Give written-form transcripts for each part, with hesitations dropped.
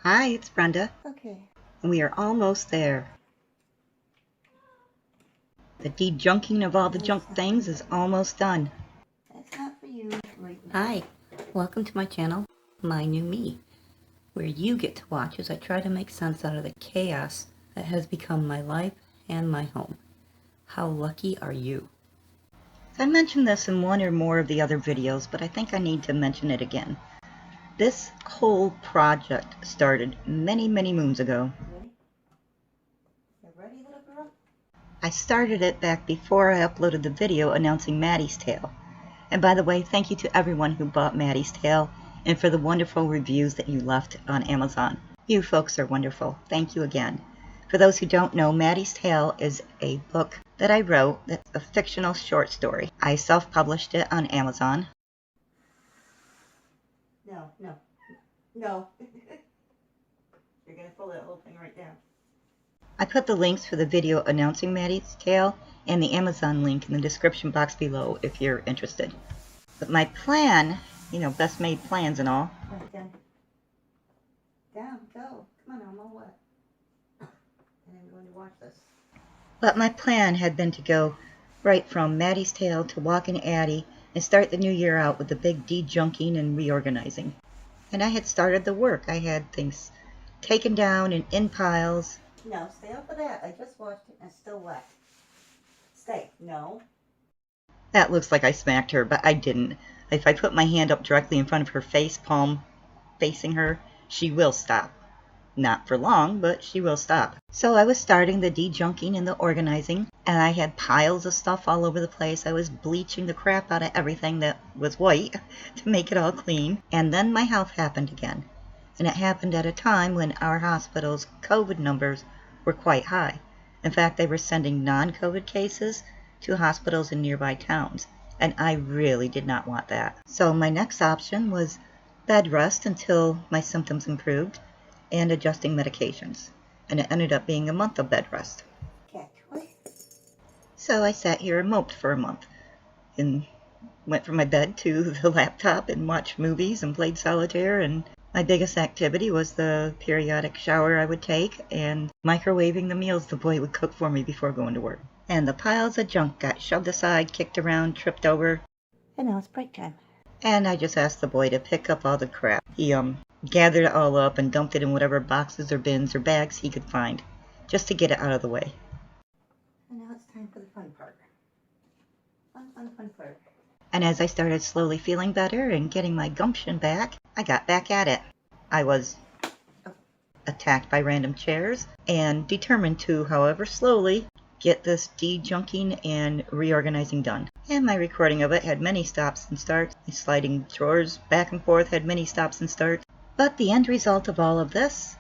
Hi, it's Brenda. Okay. We are almost there. The dejunking of all the junk things is almost done. That's not for you. Hi, welcome to my channel, My New Me, where you get to watch as I try to make sense out of the chaos that has become my life and my home. How lucky are you? I mentioned this in one or more of the other videos, but I think I need to mention it again. This whole project started many, many moons ago. Ready? You ready, little girl? I started it back before I uploaded the video announcing Maddy's Tale. And by the way, thank you to everyone who bought Maddy's Tale and for the wonderful reviews that you left on Amazon. You folks are wonderful. Thank you again. For those who don't know, Maddy's Tale is a book that I wrote that's a fictional short story. I self-published it on Amazon. No. You're going to pull that whole thing right down. I put the links for the video announcing Maddy's Tale and the Amazon link in the description box below if you're interested. But my plan, best made plans and all. Right, down. Down, go. Come on, Elmo, what? And I'm going to watch this. But my plan had been to go right from Maddy's Tale to Walkin' Addie and start the new year out with the big dejunking and reorganizing. And I had started the work. I had things taken down and in piles. No, stay off of that. I just washed it and it's still wet. Stay. No. That looks like I smacked her, but I didn't. If I put my hand up directly in front of her face, palm facing her, she will stop. Not for long, but she will stop. So I was starting the dejunking and the organizing, and I had piles of stuff all over the place. I was bleaching the crap out of everything that was white to make it all clean. And then my health happened again. And it happened at a time when our hospital's COVID numbers were quite high. In fact, they were sending non-COVID cases to hospitals in nearby towns, and I really did not want that. So my next option was bed rest until my symptoms improved and adjusting medications, and it ended up being a month of bed rest. Cat toy. So I sat here and moped for a month and went from my bed to the laptop and watched movies and played solitaire, and my biggest activity was the periodic shower I would take and microwaving the meals the boy would cook for me before going to work. And the piles of junk got shoved aside, kicked around, tripped over. And now it's break time. And I just asked the boy to pick up all the crap. He gathered it all up and dumped it in whatever boxes or bins or bags he could find, just to get it out of the way. And now it's time for the fun part. Fun part. And as I started slowly feeling better and getting my gumption back, I got back at it. I was attacked by random chairs and determined to, however slowly, get this dejunking and reorganizing done. And my recording of it had many stops and starts. My sliding drawers back and forth had many stops and starts. But the end result of all of this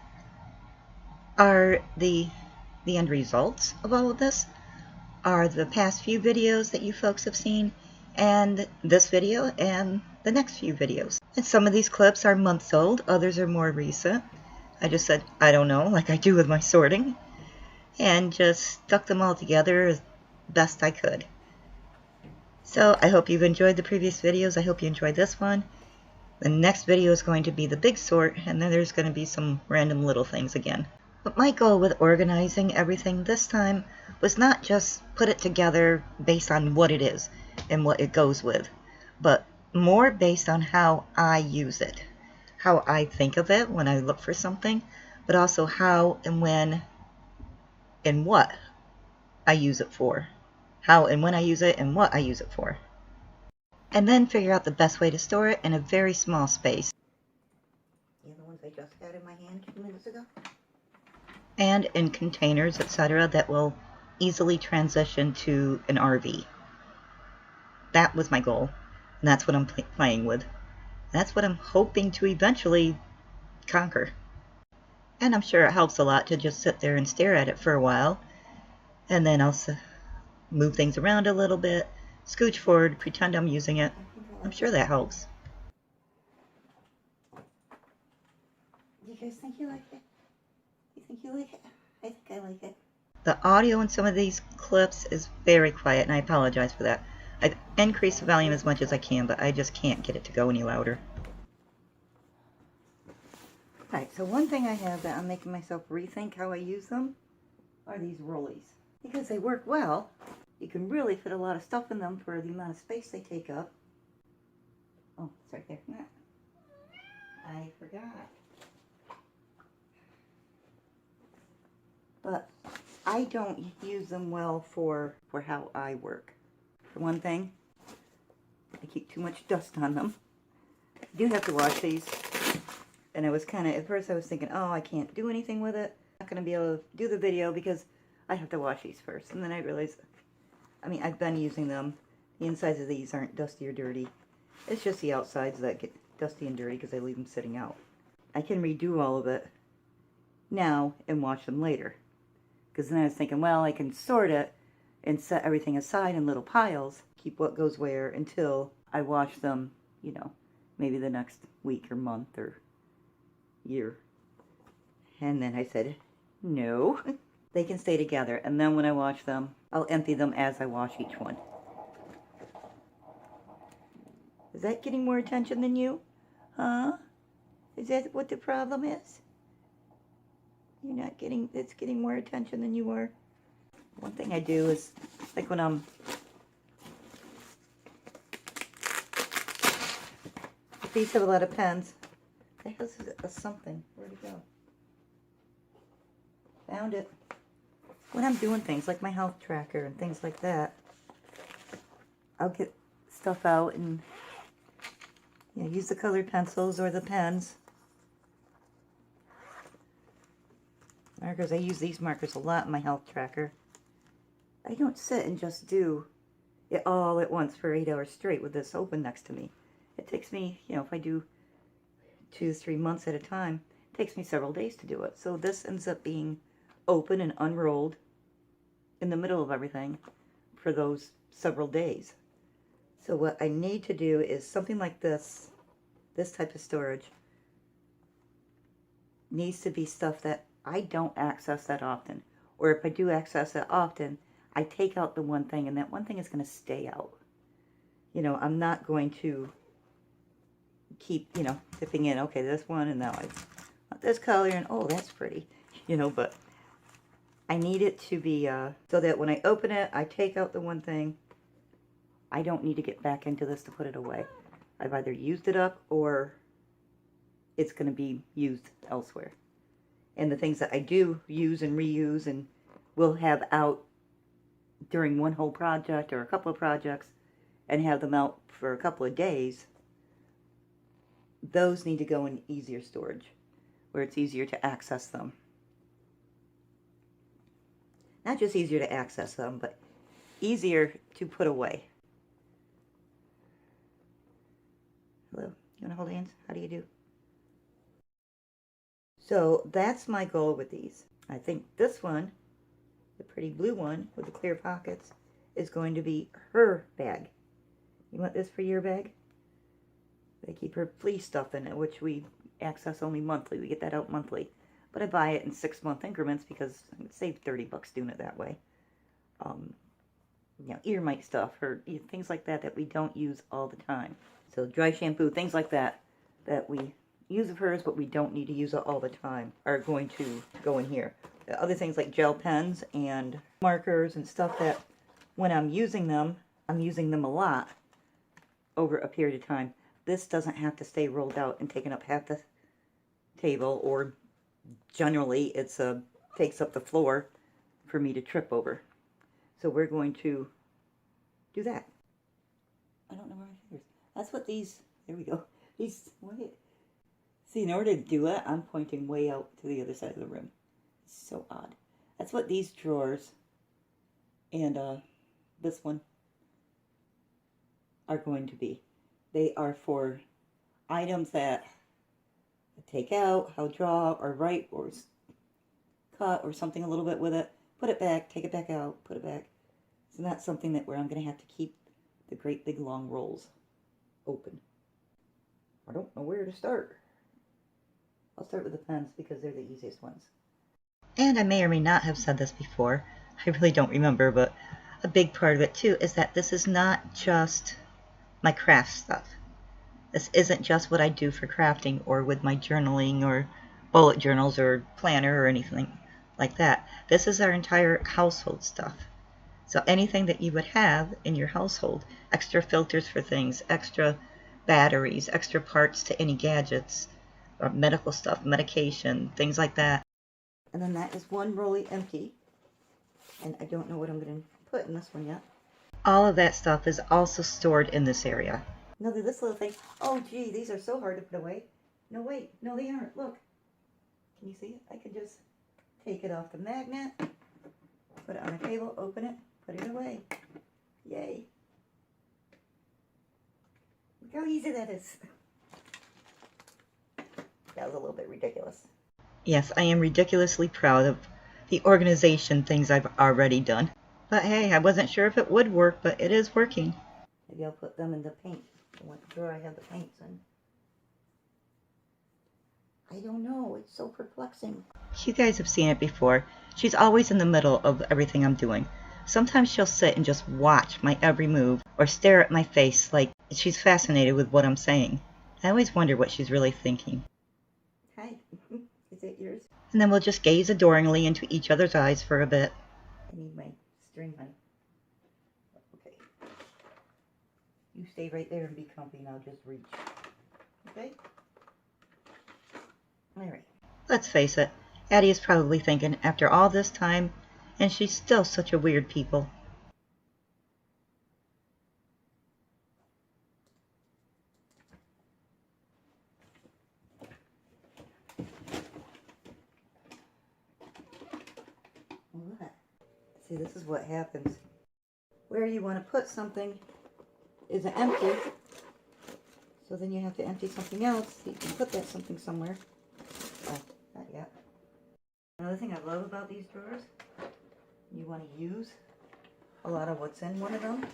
are the end results of all of this are the past few videos that you folks have seen, and this video and the next few videos. And some of these clips are months old, others are more recent. I just said, I don't know, like I do with my sorting, and just stuck them all together as best I could. So I hope you've enjoyed the previous videos. I hope you enjoyed this one. The next video is going to be the big sort, and then there's going to be some random little things again. But my goal with organizing everything this time was not just put it together based on what it is and what it goes with, but more based on how I use it, how I think of it when I look for something, but also how and when and what I use it for, how and when I use it and what I use it for. And then figure out the best way to store it in a very small space. You know the ones I just had in my hand a few minutes ago? And in containers, etc., that will easily transition to an RV. That was my goal, and that's what I'm playing with. That's what I'm hoping to eventually conquer. And I'm sure it helps a lot to just sit there and stare at it for a while, and then I'll move things around a little bit, scooch forward, pretend I'm using it. I'm sure that helps. Do you guys think you like it? You think you like it? I think I like it. The audio in some of these clips is very quiet, and I apologize for that. I've increased the volume as much as I can, but I just can't get it to go any louder. Right. Alright, so one thing I have that I'm making myself rethink how I use them are these rollies. Because they work well. You can really fit a lot of stuff in them for the amount of space they take up. Oh, it's right there. I forgot. But I don't use them well for how I work. For one thing, I keep too much dust on them. I do have to wash these. And I was kind of, at first I was thinking, oh, I can't do anything with it. I'm not going to be able to do the video because I have to wash these first. And then I realized, I mean, I've been using them. The insides of these aren't dusty or dirty. It's just the outsides that get dusty and dirty because I leave them sitting out. I can redo all of it now and wash them later. Because then I was thinking, well, I can sort it and set everything aside in little piles, keep what goes where until I wash them, you know, maybe the next week or month or year. And then I said, no, they can stay together. And then when I wash them, I'll empty them as I wash each one. Is that getting more attention than you? Huh? Is that what the problem is? You're not getting, it's getting more attention than you are. One thing I do is, like when these have a lot of pens. That has a something. Where'd it go? Found it. When I'm doing things like my health tracker and things like that, I'll get stuff out and, you know, use the colored pencils or the pens. Markers, I use these markers a lot in my health tracker. I don't sit and just do it all at once for 8 hours straight with this open next to me. It takes me, you know, if I do 2 to 3 months at a time, it takes me several days to do it. So this ends up being open and unrolled in the middle of everything for those several days. So what I need to do is something like this type of storage needs to be stuff that I don't access that often. Or if I do access it often, I take out the one thing and that one thing is going to stay out. You know, I'm not going to keep, you know, dipping in, okay, this one and now I want this color and oh, that's pretty, you know, but I need it to be so that when I open it, I take out the one thing. I don't need to get back into this to put it away. I've either used it up or it's going to be used elsewhere. And the things that I do use and reuse and will have out during one whole project or a couple of projects and have them out for a couple of days, those need to go in easier storage where it's easier to access them. Not just easier to access them, but easier to put away. Hello, you want to hold hands? How do you do? So that's my goal with these. I think this one, the pretty blue one with the clear pockets, is going to be her bag. You want this for your bag? They keep her fleece stuff in it, which we access only monthly. We get that out monthly. But I buy it in 6-month increments because I would save $30 doing it that way. You know, ear mite stuff or things like that that we don't use all the time. So dry shampoo, things like that, that we use of hers, but we don't need to use it all the time, are going to go in here. The other things like gel pens and markers and stuff that when I'm using them a lot over a period of time. This doesn't have to stay rolled out and taking up half the table, or generally it's takes up the floor for me to trip over. So we're going to do that. I don't know where my fingers. That's what these, there we go. These, wait. See, in order to do it, I'm pointing way out to the other side of the room. It's so odd. That's what these drawers and this one are going to be. They are for items that I take out, I'll draw or write or cut or something a little bit with it. Put it back, take it back out, put it back. It's not something that where I'm going to have to keep the great big long rolls open. I don't know where to start. I'll start with the pens because they're the easiest ones. And I may or may not have said this before. I really don't remember, but a big part of it too is that this is not just my craft stuff. This isn't just what I do for crafting or with my journaling or bullet journals or planner or anything like that. This is our entire household stuff. So anything that you would have in your household, extra filters for things, extra batteries, extra parts to any gadgets, or medical stuff, medication, things like that. And then that is one rolly empty. And I don't know what I'm going to put in this one yet. All of that stuff is also stored in this area. Another this little thing. Oh gee, these are so hard to put away. No wait, no they aren't. Look. Can you see it? I could just take it off the magnet, put it on a table, open it, put it away. Yay. Look how easy that is. That was a little bit ridiculous. Yes, I am ridiculously proud of the organization things I've already done. But hey, I wasn't sure if it would work, but it is working. Maybe I'll put them in the paint. What drawer I have the paints in. I don't know. It's so perplexing. You guys have seen it before. She's always in the middle of everything I'm doing. Sometimes she'll sit and just watch my every move or stare at my face like she's fascinated with what I'm saying. I always wonder what she's really thinking. Hi. Is it yours? And then we'll just gaze adoringly into each other's eyes for a bit. I need my string, honey. Okay. You stay right there and be comfy and I'll just reach. Okay? Alright. Let's face it, Addie is probably thinking, after all this time, and she's still such a weird people. What? See, this is what happens. Where you want to put something is empty. So then you have to empty something else. So you can put that something somewhere. Oh, not yet. Another thing I love about these drawers, you want to use a lot of what's in one of them.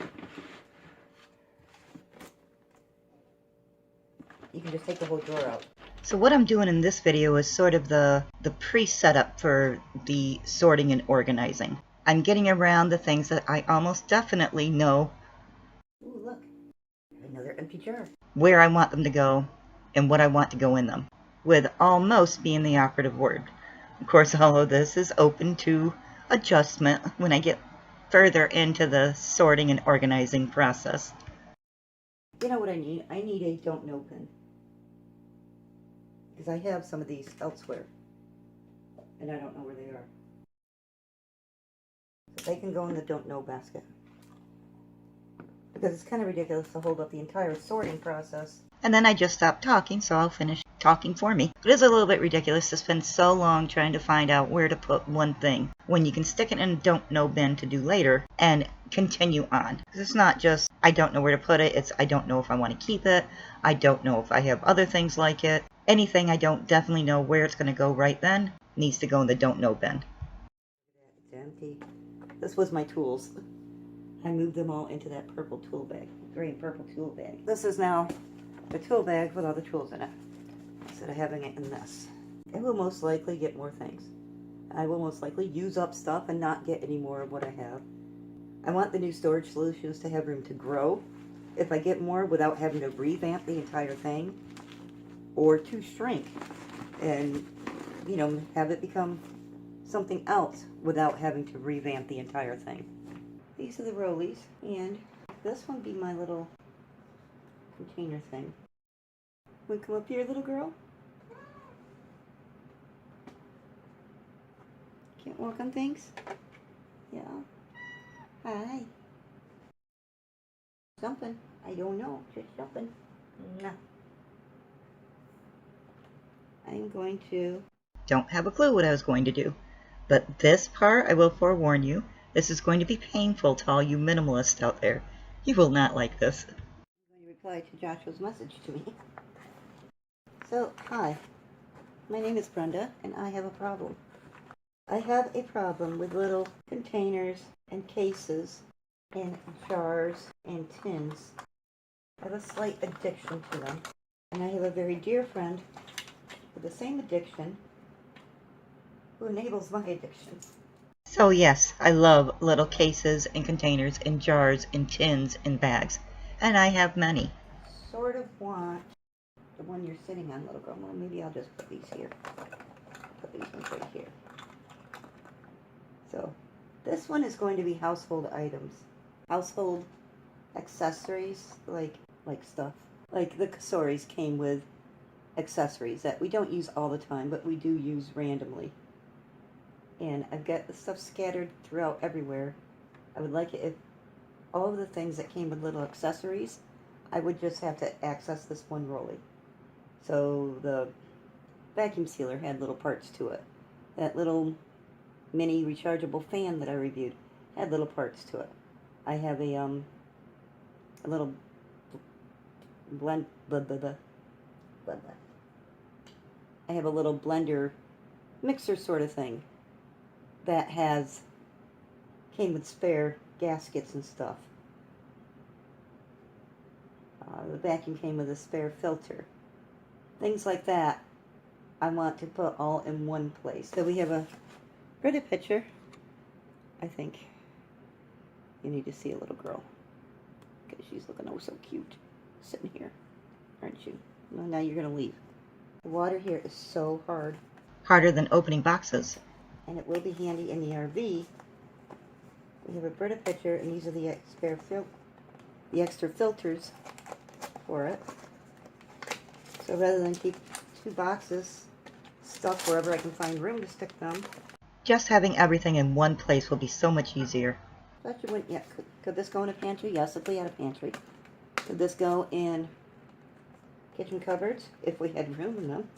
You can just take the whole drawer out. So what I'm doing in this video is sort of the pre-setup for the sorting and organizing. I'm getting around the things that I almost definitely know. Ooh, look. Another empty jar. Where I want them to go and what I want to go in them, with almost being the operative word. Of course, all of this is open to adjustment when I get further into the sorting and organizing process. You know what I need? I need a don't know pin. Because I have some of these elsewhere. And I don't know where they are. So they can go in the don't know basket. Because it's kind of ridiculous to hold up the entire sorting process. And then I just stopped talking, so I'll finish talking for me. It is a little bit ridiculous to spend so long trying to find out where to put one thing when you can stick it in a don't know bin to do later and continue on. Because it's not just, I don't know where to put it, it's I don't know if I want to keep it, I don't know if I have other things like it. Anything I don't definitely know where it's going to go right then needs to go in the don't know bin. It's empty. This was my tools. I moved them all into that purple tool bag, gray and purple tool bag. This is now the tool bag with all the tools in it, instead of having it in this. I will most likely get more things. I will most likely use up stuff and not get any more of what I have. I want the new storage solutions to have room to grow if I get more without having to revamp the entire thing, or to shrink and, you know, have it become something else without having to revamp the entire thing. These are the rollies, and this one be my little container thing. Want to come up here, little girl? Can't walk on things? Yeah. Hi. Something. I don't know. Just something. Nah. I'm going to... Don't have a clue what I was going to do. But this part, I will forewarn you, this is going to be painful to all you minimalists out there. You will not like this. I'm going to reply to Joshua's message to me. So, hi. My name is Brenda, and I have a problem. I have a problem with little containers and cases and jars and tins. I have a slight addiction to them. And I have a very dear friend with the same addiction who enables my addiction. So yes, I love little cases and containers and jars and tins and bags. And I have many. Sort of want the one you're sitting on, little girl. Well, maybe I'll just put these here. these ones right here. So this one is going to be household items. Household accessories, like stuff. Like the Kasoris came with accessories that we don't use all the time, but we do use randomly. And I've got the stuff scattered throughout everywhere. I would like it if all of the things that came with little accessories, I would just have to access this one rollie. So the vacuum sealer had little parts to it. That little mini rechargeable fan that I reviewed had little parts to it. I have a little I have a little blender mixer sort of thing that came with spare gaskets and stuff. The vacuum came with a spare filter. Things like that I want to put all in one place. So we have a pretty picture. I think you need to see a little girl because she's looking oh so cute sitting here, aren't you? Well, now you're going to leave. The water here is so hard. Harder than opening boxes. And it will be handy in the RV. We have a Brita pitcher, and these are the extra filters for it. So rather than keep 2 boxes stuck wherever I can find room to stick them. Just having everything in one place will be so much easier. Thought you wouldn't yet. Could this go in a pantry? Yes, if we had a pantry. Could this go in kitchen cupboards if we had room in them?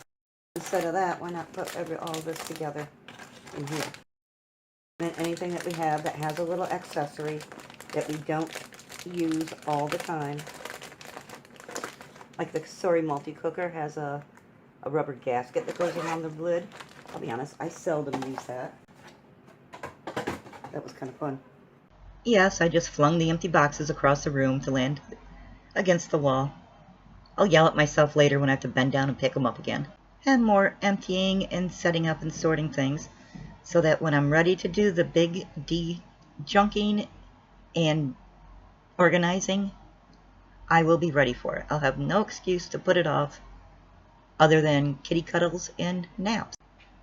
Instead of that, why not put all this together in here? And anything that we have that has a little accessory that we don't use all the time. Like the Kasori multi-cooker has a rubber gasket that goes around the lid. I'll be honest, I seldom use that. That was kind of fun. Yes, I just flung the empty boxes across the room to land against the wall. I'll yell at myself later when I have to bend down and pick them up again. And more emptying and setting up and sorting things so that when I'm ready to do the big dejunking and organizing, I will be ready for it. I'll have no excuse to put it off other than kitty cuddles and naps.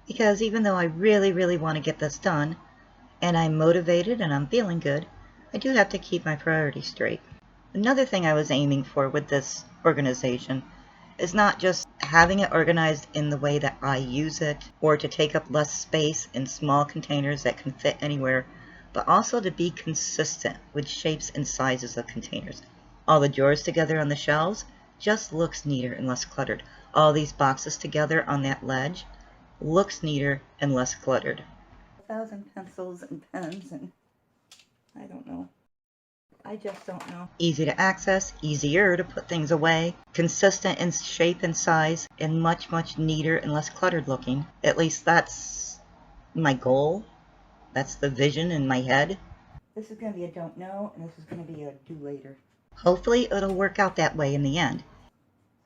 Because even though I really, really want to get this done, and I'm motivated and I'm feeling good, I do have to keep my priorities straight. Another thing I was aiming for with this organization is not just having it organized in the way that I use it, or to take up less space in small containers that can fit anywhere, but also to be consistent with shapes and sizes of containers. All the drawers together on the shelves just looks neater and less cluttered. All these boxes together on that ledge looks neater and less cluttered. 1,000 pencils and pens and I don't know. I just don't know. Easy to access, easier to put things away, consistent in shape and size, and much, much neater and less cluttered looking. At least that's my goal. That's the vision in my head. This is going to be a don't know, and this is going to be a do later. Hopefully it'll work out that way in the end.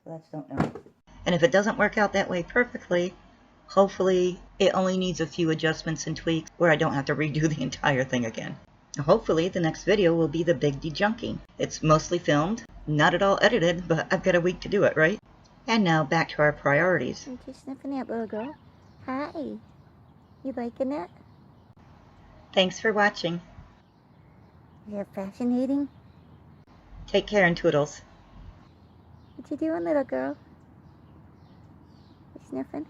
So that's don't know. And if it doesn't work out that way perfectly, hopefully it only needs a few adjustments and tweaks where I don't have to redo the entire thing again. Hopefully the next video will be the big dejunking. It's mostly filmed, not at all edited, but I've got a week to do it, right? And now back to our priorities. Aren't you sniffing that little girl? Hi. You liking it? Thanks for watching. Is it fascinating? Take care and toodles. What you doing, little girl? You sniffing?